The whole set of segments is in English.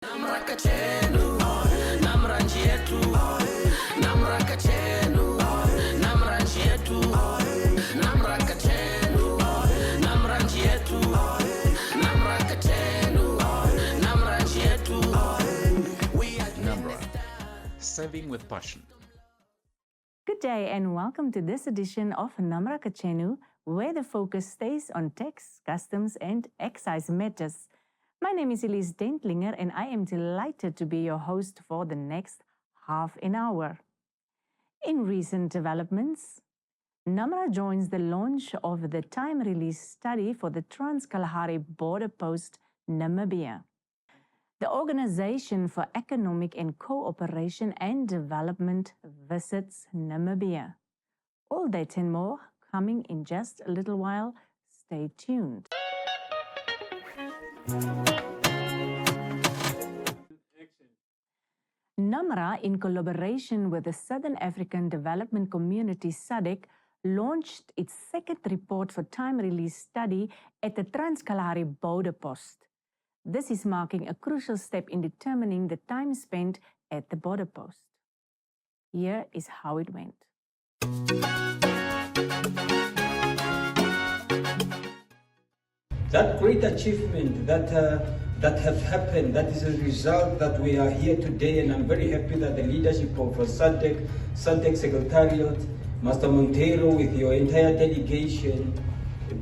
NamRA Kachenu, NamRA yetu, NamRA Kachenu, NamRA yetu, NamRA Kachenu, NamRA yetu, NamRA Kachenu, NamRA yetu. NamRA, serving with passion. Good day and welcome to this edition of NamRA Kachenu, where the focus stays on tax, customs and excise matters. My name is Elise Dentlinger and I am delighted to be your host for the next half an hour. In recent developments, NamRA joins the launch of the time-release study for the Trans-Kalahari border post, Namibia. The Organization for Economic and Cooperation and Development visits Namibia. All that and more coming in just a little while. Stay tuned. NamRA, in collaboration with the Southern African Development Community SADC, launched its second report for time-release study at the Trans-Kalahari border post. This is marking a crucial step in determining the time spent at the border post. Here is how it went. That great achievement that have happened, that is a result that we are here today, and I'm very happy that the leadership of SADC Secretariat, Master Montero with your entire delegation,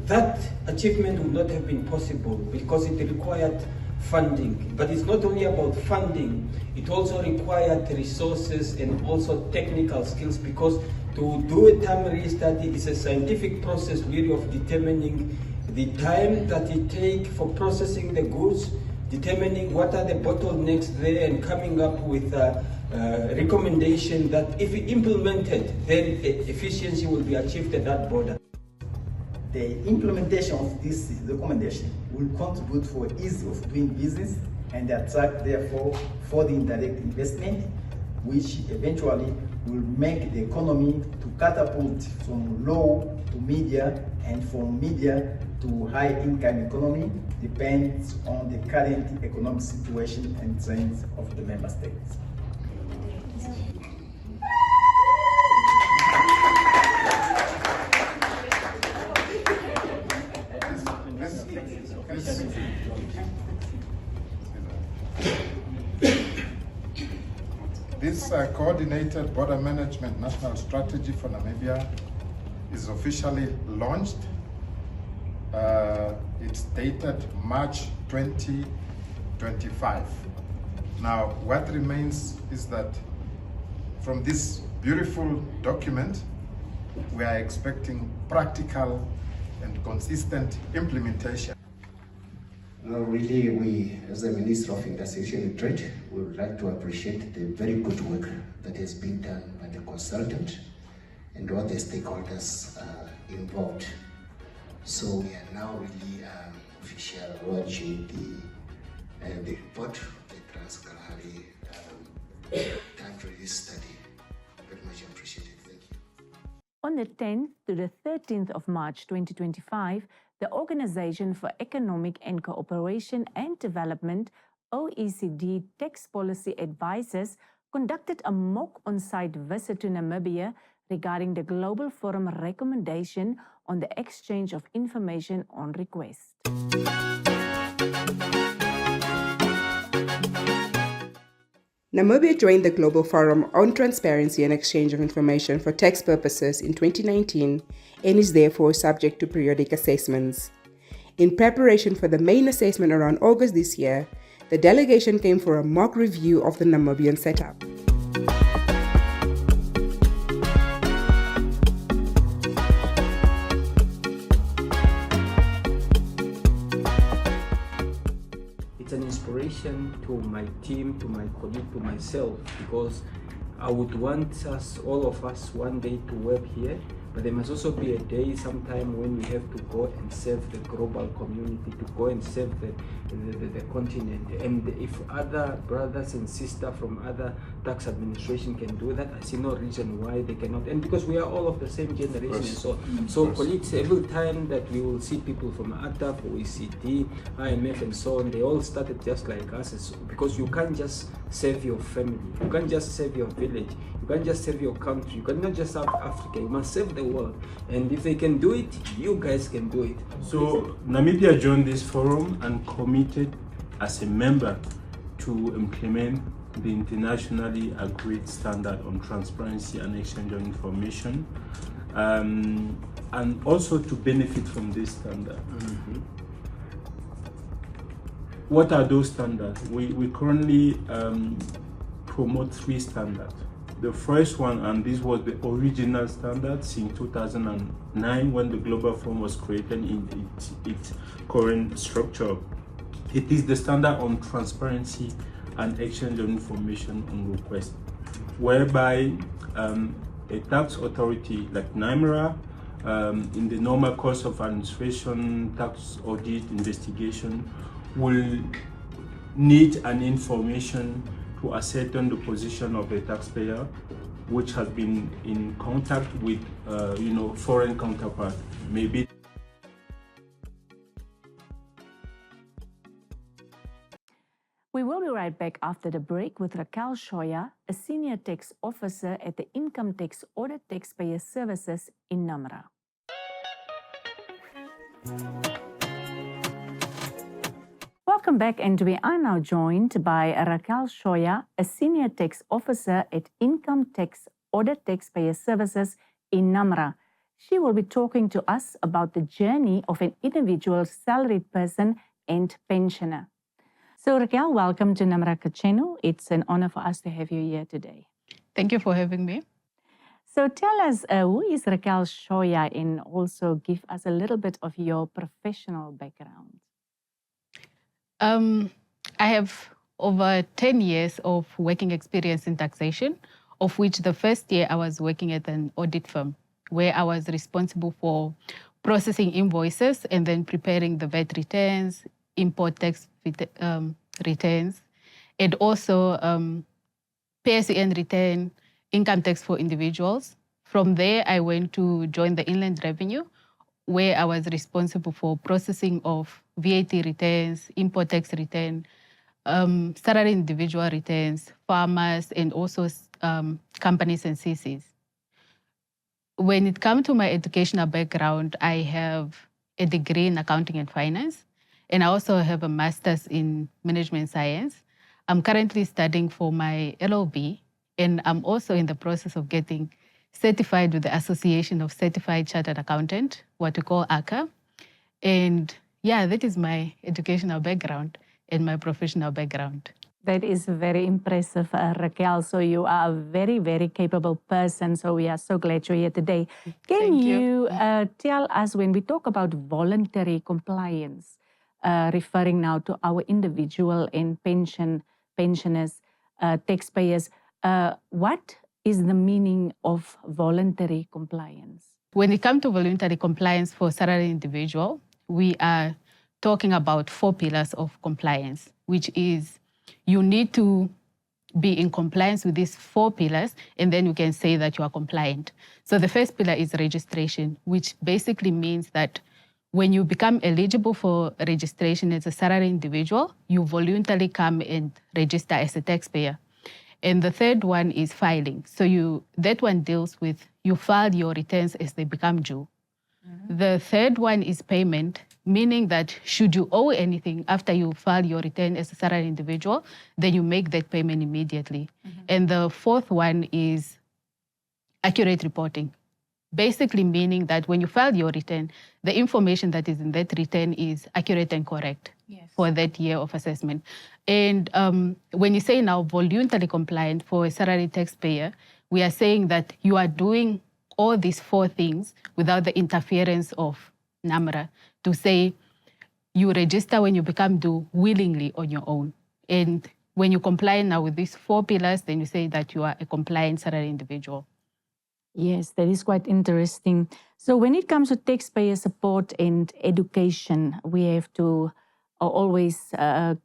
that achievement would not have been possible because it required funding. But it's not only about funding, it also required resources and also technical skills, because to do a time-release study is a scientific process really of determining the time that it takes for processing the goods, determining what are the bottlenecks there, and coming up with a recommendation that if implemented, then efficiency will be achieved at that border. The implementation of this recommendation will contribute for ease of doing business and attract, therefore, foreign direct investment, which eventually will make the economy to catapult from low to media and from media to high income economy, depends on the current economic situation and trends of the member states. This coordinated border management national strategy for Namibia is officially launched. It's dated March 2025. Now, what remains is that from this beautiful document, we are expecting practical and consistent implementation. Really, we, as the Minister of Industry and Trade, would like to appreciate the very good work that has been done by the consultant and all the stakeholders involved. So we are now really officially launching the report of the Trans-Kalahari time-release study. Very much appreciated. Thank you. On the 10th to the 13th of March 2025, the Organization for Economic and Cooperation and Development, OECD Tax Policy Advisors, conducted a mock on-site visit to Namibia regarding the Global Forum recommendation on the exchange of information on request. Namibia joined the Global Forum on Transparency and Exchange of Information for Tax Purposes in 2019 and is therefore subject to periodic assessments. In preparation for the main assessment around August this year, the delegation came for a mock review of the Namibian setup. It's an inspiration to my team, to my colleague, to myself, because I would want us, all of us, one day to work here but there must also be a day sometime when we have to go and serve the global community, to go and serve the continent. And if other brothers and sisters from other tax administration can do that, I see no reason why they cannot. And because we are all of the same generation, so colleagues, every time that we will see people from ATAP, OECD, IMF and so on, they all started just like us, because you can't just serve your family, you can't just serve your village, you can't just serve your country, you cannot just serve Africa, you must serve the world. And if they can do it, you guys can do it. So Namibia joined this forum and committed as a member to implement the internationally agreed standard on transparency and exchange of information, and also to benefit from this standard. What are those standards? We currently promote 3 standards. The first one, and this was the original standard since 2009 when the Global Forum was created in its current structure. It is the standard on transparency and exchange of information on request, whereby a tax authority like NamRA, in the normal course of administration, tax audit, investigation, will need an information to ascertain the position of a taxpayer which has been in contact with foreign counterpart, maybe. We will be right back after the break with Rakel Shooya, a senior tax officer at the Income Tax Audit Taxpayer Services in NamRA. Welcome back, and we are now joined by Rakel Shooya, a senior tax officer at Income Tax Audit Taxpayer Services in NamRA. She will be talking to us about the journey of an individual salaried person and pensioner. So Rakel, welcome to NamRA Kachenu. It's an honor for us to have you here today. Thank you for having me. So tell us, who is Rakel Shooya, and also give us a little bit of your professional background. I have over 10 years of working experience in taxation, of which the first year I was working at an audit firm where I was responsible for processing invoices and then preparing the VAT returns, import tax returns, and also PSEN return, income tax for individuals. From there, I went to join the Inland Revenue, where I was responsible for processing of VAT returns, import tax return, salary individual returns, farmers, and also companies and CCs. When it comes to my educational background, I have a degree in accounting and finance, and I also have a master's in management science. I'm currently studying for my LLB, and I'm also in the process of getting certified with the Association of Certified Chartered Accountant, what we call ACA. And yeah, that is my educational background and my professional background. That is very impressive, Rakel. So you are a very, very capable person. So we are so glad you're here today. Can you tell us, when we talk about voluntary compliance, referring now to our individual and pensioners, taxpayers, what is the meaning of voluntary compliance? When it comes to voluntary compliance for salary individual, we are talking about 4 pillars of compliance, which is you need to be in compliance with these 4 pillars, and then you can say that you are compliant. So the first pillar is registration, which basically means that when you become eligible for registration as a salary individual, you voluntarily come and register as a taxpayer. And the third one is filing. So that one deals with you file your returns as they become due. The third one is payment, meaning that should you owe anything after you file your return as a salary individual, then you make that payment immediately. And the fourth one is accurate reporting, basically meaning that when you file your return, the information that is in that return is accurate and correct for that year of assessment. And when you say now voluntarily compliant for a salary taxpayer, we are saying that you are doing all these 4 things without the interference of NamRA, to say you register when you become due willingly on your own. And when you comply now with these 4 pillars, then you say that you are a compliant salary individual. Yes, that is quite interesting. So when it comes to taxpayer support and education, we have to always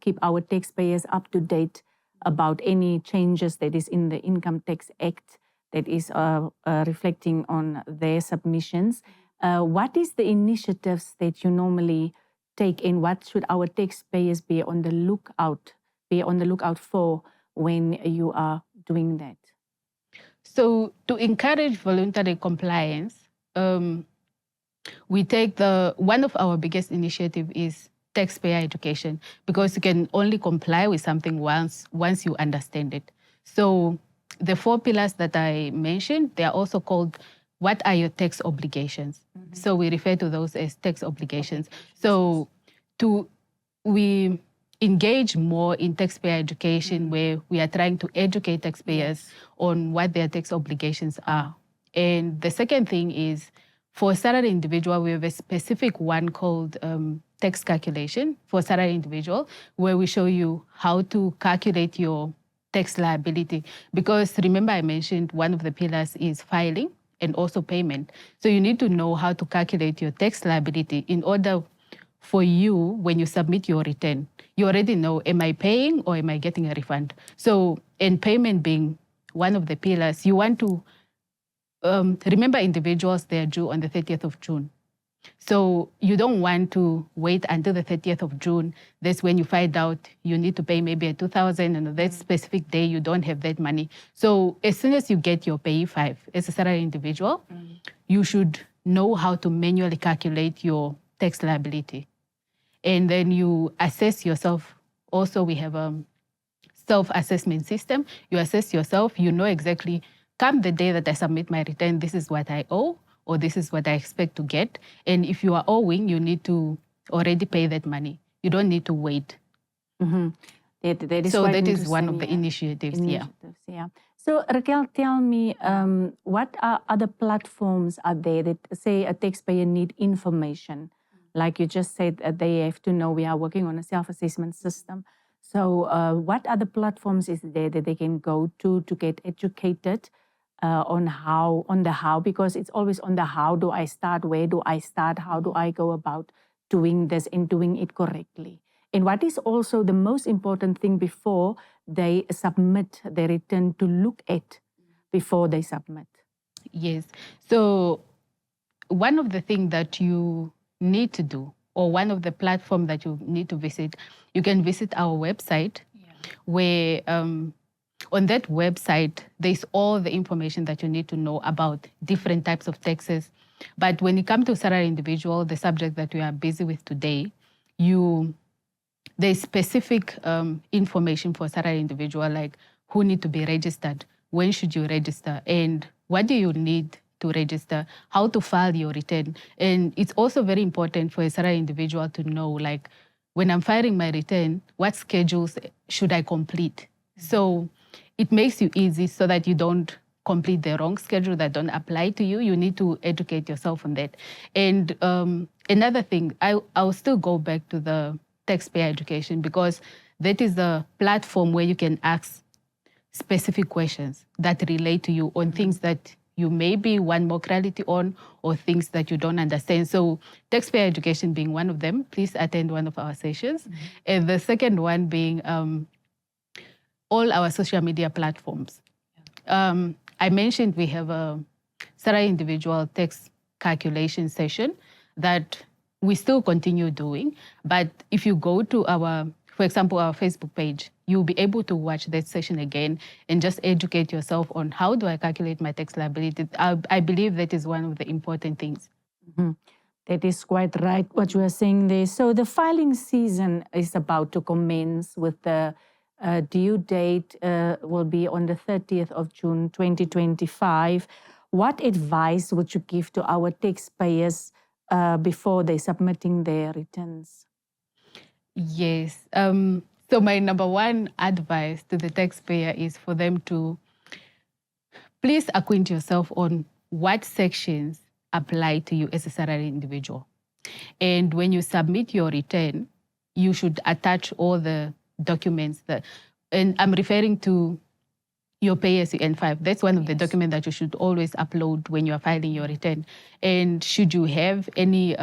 keep our taxpayers up to date about any changes that is in the Income Tax Act that is reflecting on their submissions. What is the initiatives that you normally take, and what should our taxpayers be on the lookout for when you are doing that? So to encourage voluntary compliance, we take one of our biggest initiative is taxpayer education, because you can only comply with something once you understand it. So the 4 pillars that I mentioned, they are also called, what are your tax obligations? Mm-hmm. So we refer to those as tax obligations. So we engage more in taxpayer education, where we are trying to educate taxpayers on what their tax obligations are. And the second thing is, for salary individual, we have a specific one called tax calculation for salary individual, where we show you how to calculate your tax liability. Because remember, I mentioned one of the pillars is filing and also payment. So you need to know how to calculate your tax liability in order for you, when you submit your return, you already know, am I paying or am I getting a refund? So, and payment being one of the pillars, you want to remember, individuals, they're due on the 30th of June. So you don't want to wait until the 30th of June. That's when you find out you need to pay maybe a 2,000, and on that specific day, you don't have that money. So as soon as you get your pay 5 as a salary individual, you should know how to manually calculate your tax liability. And then you assess yourself. Also, we have a self-assessment system. You assess yourself, you know exactly, come the day that I submit my return, this is what I owe, or this is what I expect to get. And if you are owing, you need to already pay that money. You don't need to wait. Mm-hmm. That is one of the initiatives. Yeah. So Rakel, tell me, what are other platforms are there that say a taxpayer need information? Like you just said, they have to know we are working on a self-assessment system. So what other platforms is there that they can go to get educated on the how, because it's always on the how do I start, where do I start, how do I go about doing this and doing it correctly? And what is also the most important thing before they submit their return to look at before they submit? Yes. So one of the things that you need to do, or one of the platforms that you need to visit, you can visit our website, where on that website, there's all the information that you need to know about different types of taxes. But when it comes to salary individual, the subject that we are busy with today, there's specific information for salary individual, like who need to be registered, when should you register, and what do you need to register, how to file your return. And it's also very important for a salary individual to know, like, when I'm filing my return, what schedules should I complete? So it makes you easy so that you don't complete the wrong schedule that don't apply to you. You need to educate yourself on that. And another thing, I'll still go back to the taxpayer education, because that is the platform where you can ask specific questions that relate to you on things that you maybe want more clarity on, or things that you don't understand. So taxpayer education being one of them, please attend one of our sessions. And the second one being all our social media platforms. I mentioned we have a salary individual tax calculation session that we still continue doing. But if you go to our, for example, our Facebook page, you'll be able to watch that session again and just educate yourself on how do I calculate my tax liability. I believe that is one of the important things. Mm-hmm. That is quite right, what you are saying there. So the filing season is about to commence, with the due date will be on the 30th of June, 2025. What advice would you give to our taxpayers before they're submitting their returns? Yes. So my number one advice to the taxpayer is for them to please acquaint yourself on what sections apply to you as a salary individual. And when you submit your return, you should attach all the documents and I'm referring to your PSUN5. That's one of the documents that you should always upload when you are filing your return. And should you have any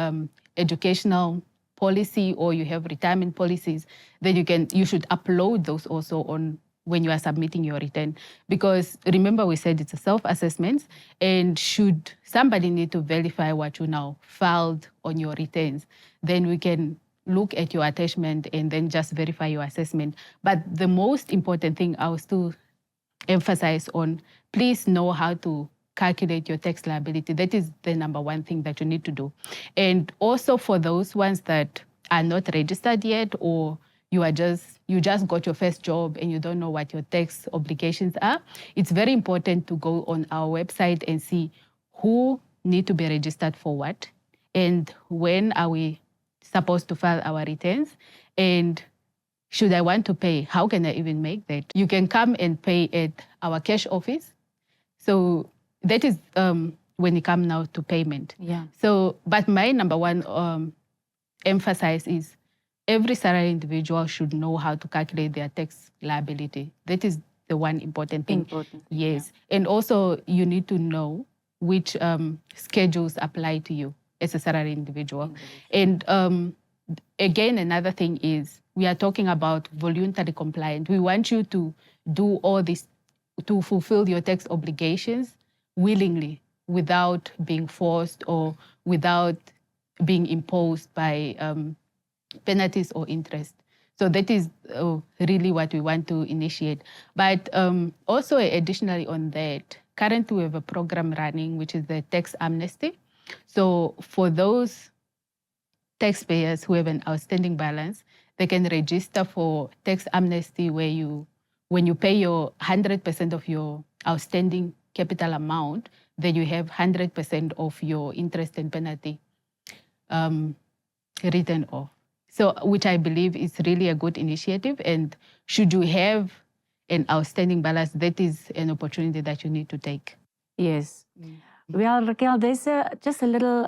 educational policy or you have retirement policies, then you should upload those also on when you are submitting your return. Because remember we said it's a self-assessment, and should somebody need to verify what you now filed on your returns, then we can look at your attachment and then just verify your assessment. But the most important thing I will still emphasize on, please know how to calculate your tax liability. That is the number one thing that you need to do. And also for those ones that are not registered yet, or you just got your first job and you don't know what your tax obligations are, it's very important to go on our website and see who need to be registered for what, and when are we supposed to file our returns, and should I want to pay, how can I even make that? You can come and pay at our cash office. So that is when you come now to payment. Yeah. So, but my number one emphasis is every salary individual should know how to calculate their tax liability. That is the one important thing. Yes. Yeah. And also you need to know which schedules apply to you as a salary individual. And again, another thing is, we are talking about voluntary compliance. We want you to do all this, to fulfill your tax obligations willingly, without being forced or without being imposed by penalties or interest. So that is really what we want to initiate. But also additionally on that, currently we have a program running, which is the tax amnesty. So for those taxpayers who have an outstanding balance, they can register for tax amnesty, where when you pay your 100% of your outstanding capital amount, then you have 100% of your interest and penalty written off. So, which I believe is really a good initiative. And should you have an outstanding balance, that is an opportunity that you need to take. Yes. Well, Rakel, there's just a little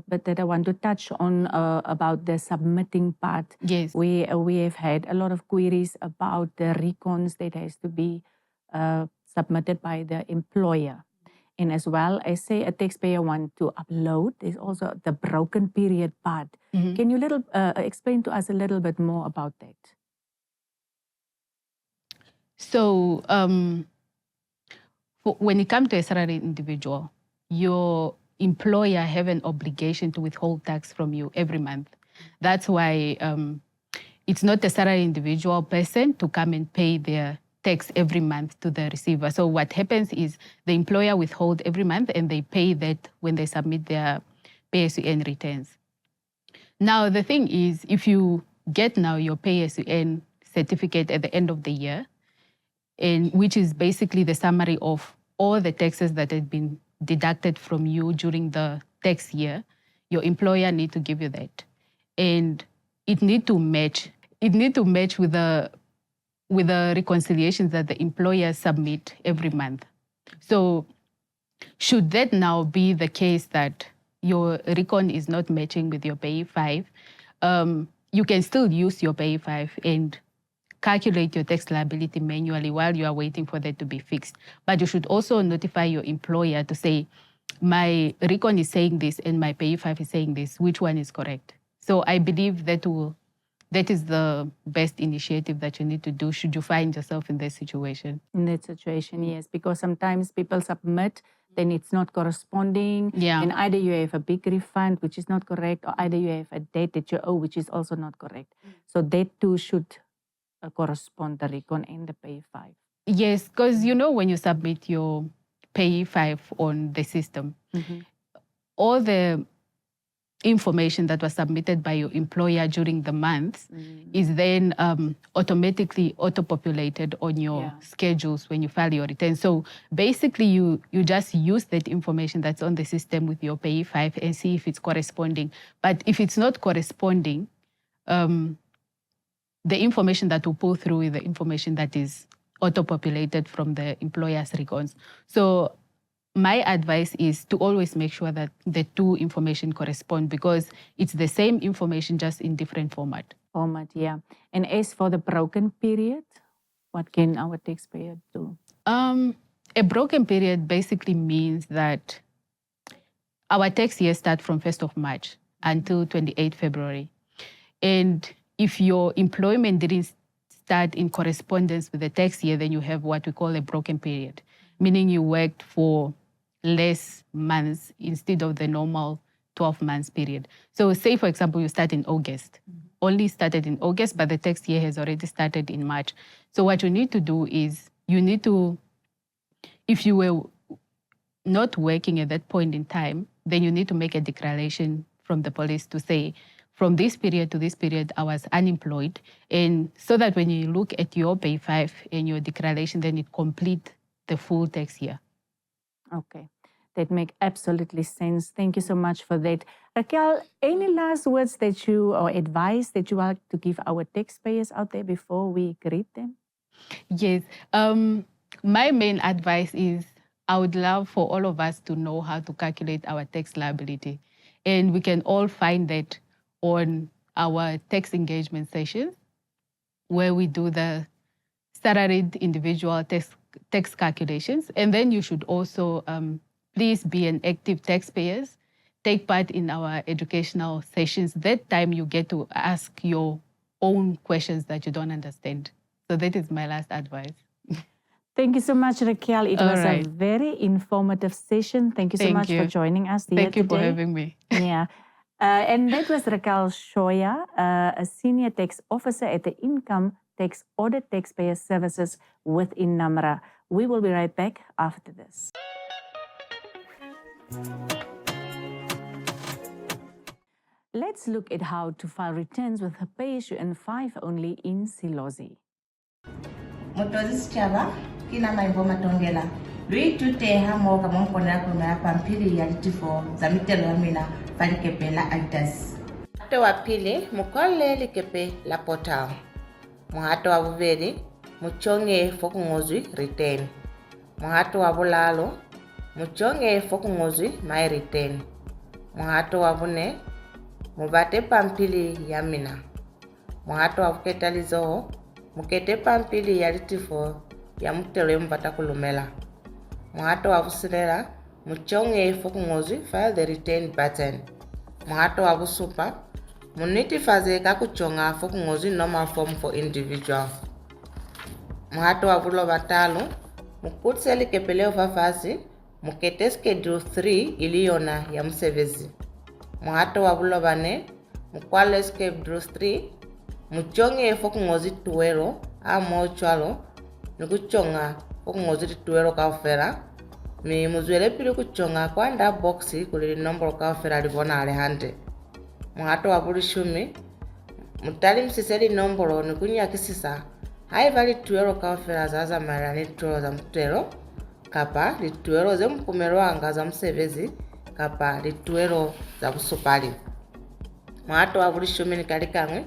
bit that I want to touch on about the submitting part. Yes. We have had a lot of queries about the recons that has to be submitted by the employer. And as well as, say, a taxpayer want to upload, there's also the broken period part. Mm-hmm. Can you explain to us a little bit more about that? So, when it comes to a salaried individual, your employer have an obligation to withhold tax from you every month. That's why it's not a salaried individual person to come and pay their tax every month to the receiver. So what happens is the employer withhold every month, and they pay that when they submit their PSUN returns. Now, the thing is, if you get now your PSUN certificate at the end of the year, and which is basically the summary of all the taxes that have been deducted from you during the tax year, your employer need to give you that. And it need to match with the reconciliations that the employers submit every month. So should that now be the case that your recon is not matching with your PAYE5, you can still use your PAYE5 and calculate your tax liability manually while you are waiting for that to be fixed. But you should also notify your employer to say, my recon is saying this and my PAYE5 is saying this, which one is correct? So I believe that is the best initiative that you need to do should you find yourself in that situation. In that situation, yes, because sometimes people submit, then it's not corresponding. Yeah. And either you have a big refund, which is not correct, or either you have a debt that you owe, which is also not correct. So that too should correspond, the recon and the PAYE5. Yes, because when you submit your PAYE5 on the system, all the information that was submitted by your employer during the month is then automatically auto-populated on your schedules when you file your return. So basically you just use that information that's on the system with your PAYE5 and see if it's corresponding. But if it's not corresponding, the information that will pull through is the information that is auto-populated from the employer's recons. So my advice is to always make sure that the two information correspond, because it's the same information, just in different format. Yeah. And as for the broken period? What can our taxpayer do? A broken period basically means that our tax year starts from 1st of March until 28th February. And if your employment didn't start in correspondence with the tax year, then you have what we call a broken period, meaning you worked for less months instead of the normal 12 months period. So say, for example, you start in August, only started in August, but the tax year has already started in March. So what you need to do is you need to, if you were not working at that point in time, then you need to make a declaration from the police to say, from this period to this period, I was unemployed. And so that when you look at your pay 5 and your declaration, then it complete the full tax year. Okay, that makes absolutely sense. Thank you so much for that. Rakel, any last words that you, or advice that you like to give our taxpayers out there before we greet them? Yes, my main advice is I would love for all of us to know how to calculate our tax liability. And we can all find that on our tax engagement sessions, where we do the salaried individual tax calculations. And then you should also please be an active taxpayer, take part in our educational sessions. That time you get to ask your own questions that you don't understand. So that is my last advice. Thank you so much, Rakel. It was right. a very informative session. Thank you so much for joining us here Thank you today. for having me. Yeah. And that was Rakel Shooya, a senior tax officer at the Income Tax Audit Taxpayer Services within NamRA. We will be right back after this. Let's look at how to file returns with a pay-as-you-earn 5 only in Silozi. Motozi Chava, kina maimbo matongela. Lui tute hamo kama mkona kuna pampili ya litifo za mitelo amina falikepe la Adidas. Muhato wa pili mukole likepe la portal. Muhato wa buveri muchonge fokungozwi return. Muhato wa bulalo muchonge fokungozwi my return. Muhato wa bune mubate pampili ya mina. Muhato wa buketalizo mukete pampili ya litifo ya mutelo mbata kulumela. Muhato wa busilera muchonge fokungozwi file the return button. Muhato wa busupa muniti fazeka kuchonga fokungozwi normal form for individual. Muhato wa bulo batalo mukutseli kepeleo fafasi mukete schedule 3 iliyona ya msevezi. Muhato wa bulo bane mukwale schedule 3 muchonge fokungozwi tuwero amo chwalo nukuchonga fokungozwi tuwero kaufera mi muzwele pili kuchonga kwa nda boxi kuli nomboro kaufera libona alehande. Muhato wa buli shumi mutali msiseli nomboro nukunyakisisa haivali tuwero kaufera zaza mara ni tuwero za mtelo kapa li tuwero ze mpumero anga za msevezi kapa li tuwero za busupali. Muhato wa buli shumi ni kalikamwe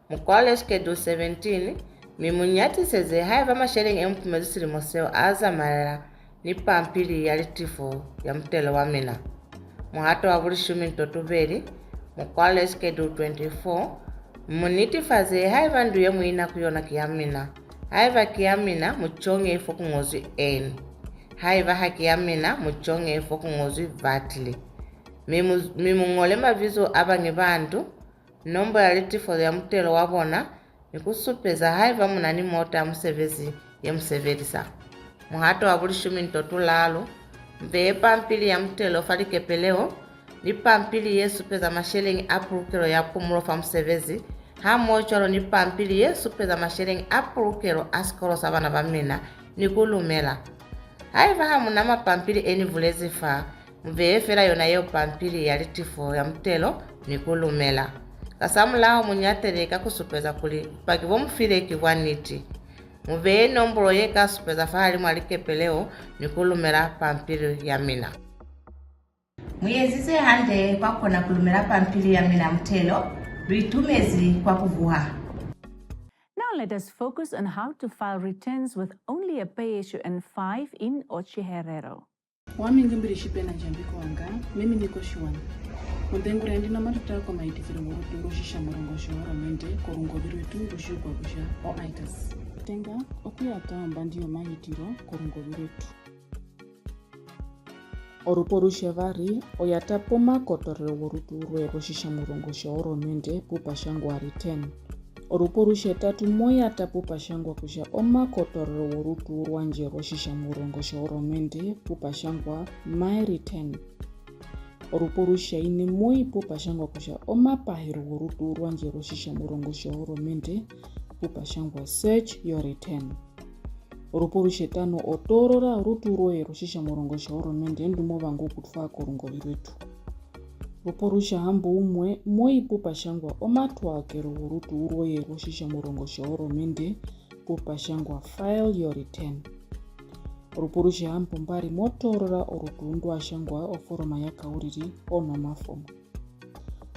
mukwale schedule 17 mimunyati seze haiva masharing empumezi silimoseo aza mara ni pampili ya litifo ya mtelo wa mina. Muhato wa buli shumi ntotubeli mukwale schedule 24 muniti faze haiva nduye muina kuyona kiyamina. Haiva kiyamina muchonge fokungozwi N. Haiva hakiyamina muchonge fokungozwi vatli. Mimungole mavizo abange bantu nombo ya litifo ya mtelo wabona nikusupeza haiva munani mota msevezi ya mseverisa. Muhato wa buli shumi ntotulalo mbe pampili ya mtelo falikepeleo ni pampili yesu peza masheling apurukero ya kumuro fa msevezi hamo choro ni pampili yesu peza masheling apurukero askoro sabana vamina ni kulumela. Haiva hamuna mapampili eni vulezi fa mbe fera yona yo pampili ya litifo ya mtelo ni kulumela. Kasamulao munyatereka kusupeza kuli pakivo mfile kiwaniti. Mube nomboro yeka supeza fahali mwalikepeleo ni kulumela pampili ya mina. Muyezize hande kwa kona kulumela pampili ya mina mtelo, luitumezi kwa kuvuha. Now let us focus on how to file returns with only a pay-as-you-earn 5 in Ochiherero. Wamingambiri shipena jambiko wanga, mimi niko Shwana. Mutengure ndi na matuta kwa maitikiro murutu shisha murongo shora mente korungo birutu bushu kwa busha o aitas. tenga okuyatamba ndiyo mayitiro korungovi rwetu. Oruporushe vari oyatapo makotorero worutu rweroshisha murongo shaoromende pupashangwa 10. Oruporushe tatu moyatapo pashangwa kusha omakotorero worutu rwanje roshisha murongo shaoromende pupashangwa 10. Oruporushe ine moi pupashangwa kusha omapahero worutu rwanje roshisha murongo shaoromende pupashangwa search your return. Oruporushe tano otorora rutu roye roshisha murongo shaoromende ndumo vangu kutfa korungovi rwetu. Ruporusha hambo umwe moi pupashangwa omatwakero worutu roye roshisha murongo shaoromende pupashangwa file your return. Ruporusha hambo mbari motorora orutu ndwashangwa oforoma yakauriri onomafomu.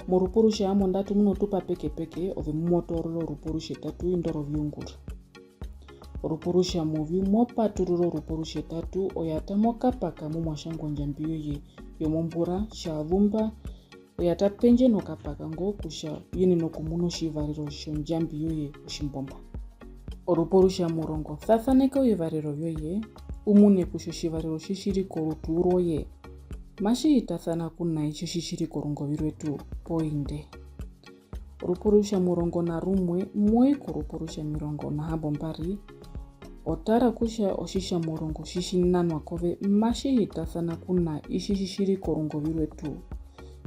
Muruporusha hamo ndatu munotupa peke ove mumotorora ruporushe tatu indoro vyungura. Ruporusha muvi mopatururo ruporushe tatu oyata mokapaka mumwashangwa njambiyo ye yomombura shavumba oyata penje nokapaka ngo kusha yini nokumuno shivariro shonjambiyo ye ushimbomba. Ruporusha murongo thathaneka oyivariro vyoye umune kusho shivariro shishiri koruturo ye mashiitathana kuna icho shishiri korungovi rwetu poinde. Ruporusha murongo na rumwe mwe kuruporusha mirongo na habo mbari otara kusha oshisha murongo shishinanwa kove mashiitathana kuna ishi shishiri korungovi rwetu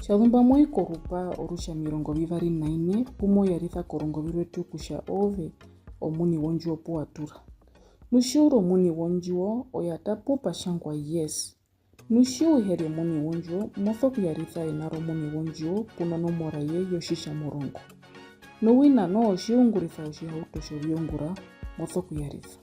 shavumba mwe korupa orusha mirongo vivari 9 pumo yaritha korungovi rwetu kusha ove omuni wonjuo puatura. Nushuro muni wonjuo oyatapo pashangwa yes. Nushio heri muni wonjuo mothoku yaritha enaro muni wonjuo puno nomora ye yoshisha murongo. Nuwina no oshiunguritha oshihauto shovyongura mothoku yaritha.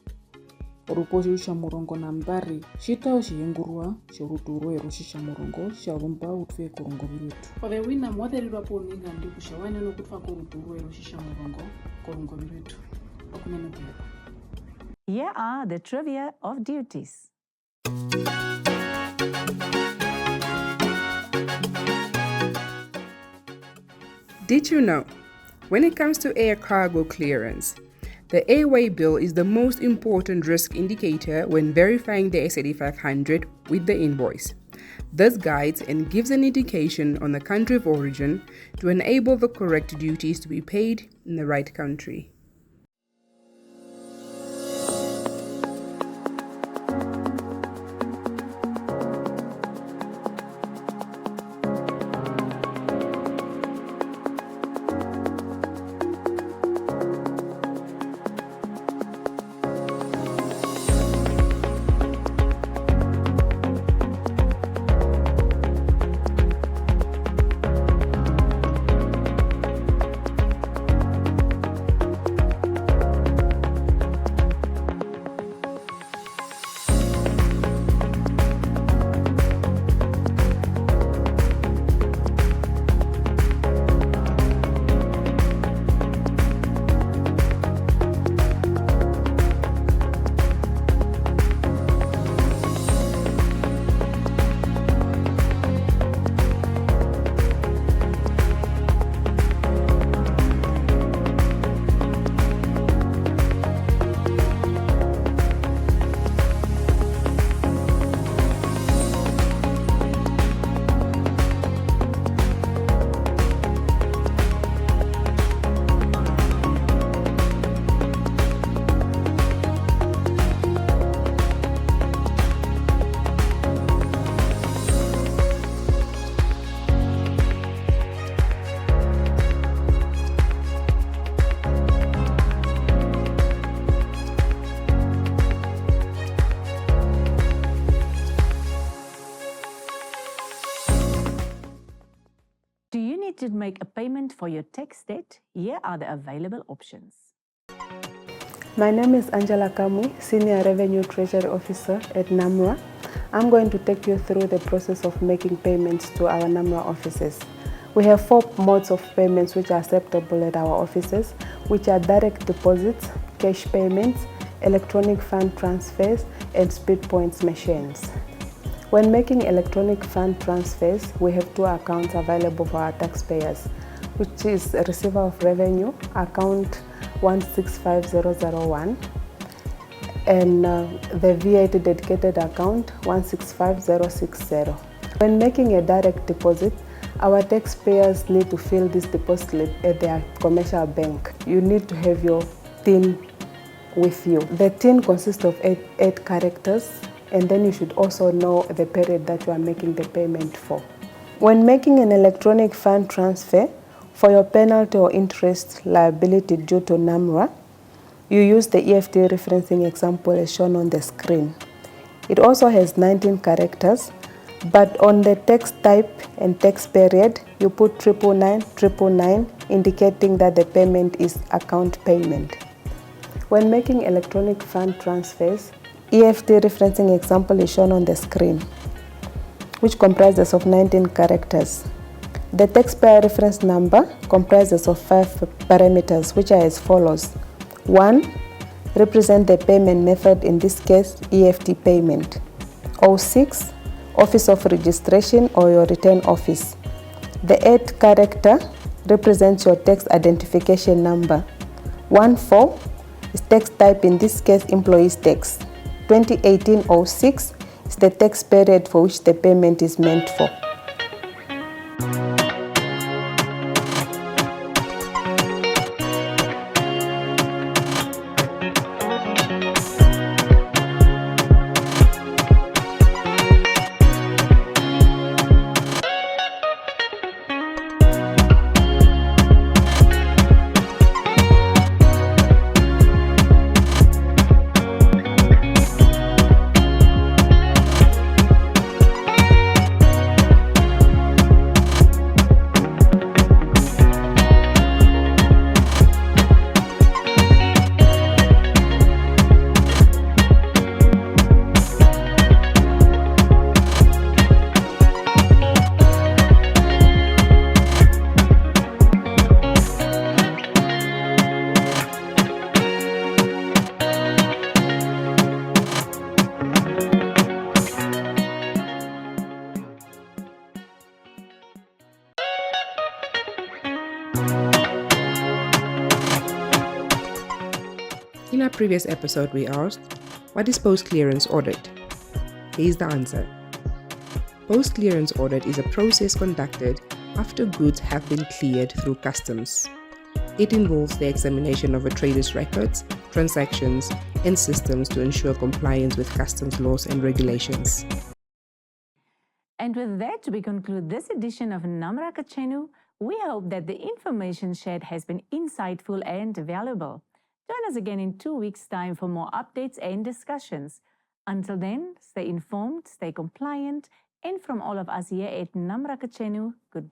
Oruporusha murongo na mbari shita oshiyengurua shorutu roye roshisha murongo shavumba utfe korungovi rwetu. Ove wina mwatherirwa po ninga ndi kusha wane no kutfa korutu roye roshisha murongo korungovi rwetu. Okunene peba. Here are the trivia of duties. Did you know? When it comes to air cargo clearance, the airway bill is the most important risk indicator when verifying the SAD 500 with the invoice. This guides and gives an indication on the country of origin to enable the correct duties to be paid in the right country. To make a payment for your tax debt, here are the available options. My name is Angela Kamui, Senior Revenue Treasury Officer at NamRA. I'm going to take you through the process of making payments to our NamRA offices. We have 4 modes of payments which are acceptable at our offices, which are direct deposits, cash payments, electronic fund transfers, and speed points machines. When making electronic fund transfers, we have 2 accounts available for our taxpayers, which is Receiver of Revenue, account 165001, and the VAT dedicated account 165060. When making a direct deposit, our taxpayers need to fill this deposit slip at their commercial bank. You need to have your TIN with you. The TIN consists of eight characters, and then you should also know the period that you are making the payment for. When making an electronic fund transfer for your penalty or interest liability due to NamRA, you use the EFT referencing example as shown on the screen. It also has 19 characters, but on the text type and text period, you put 999, indicating that the payment is account payment. When making electronic fund transfers, EFT referencing example is shown on the screen, which comprises of 19 characters. The taxpayer reference number comprises of 5 parameters, which are as follows. 1. Represent the payment method, in this case, EFT payment. 06. Office of registration or your return office. The 8th character represents your tax identification number. 14 is tax type, in this case employees tax. 2018-06 is the tax period for which the payment is meant for. In our previous episode, we asked, what is post-clearance audit? Here's the answer. Post-clearance audit is a process conducted after goods have been cleared through customs. It involves the examination of a trader's records, transactions, and systems to ensure compliance with customs laws and regulations. And with that, we conclude this edition of NamRA Kachenu. We hope that the information shared has been insightful and valuable. Join us again in 2 weeks' time for more updates and discussions. Until then, stay informed, stay compliant, and from all of us here at NamRA Kachenu, goodbye.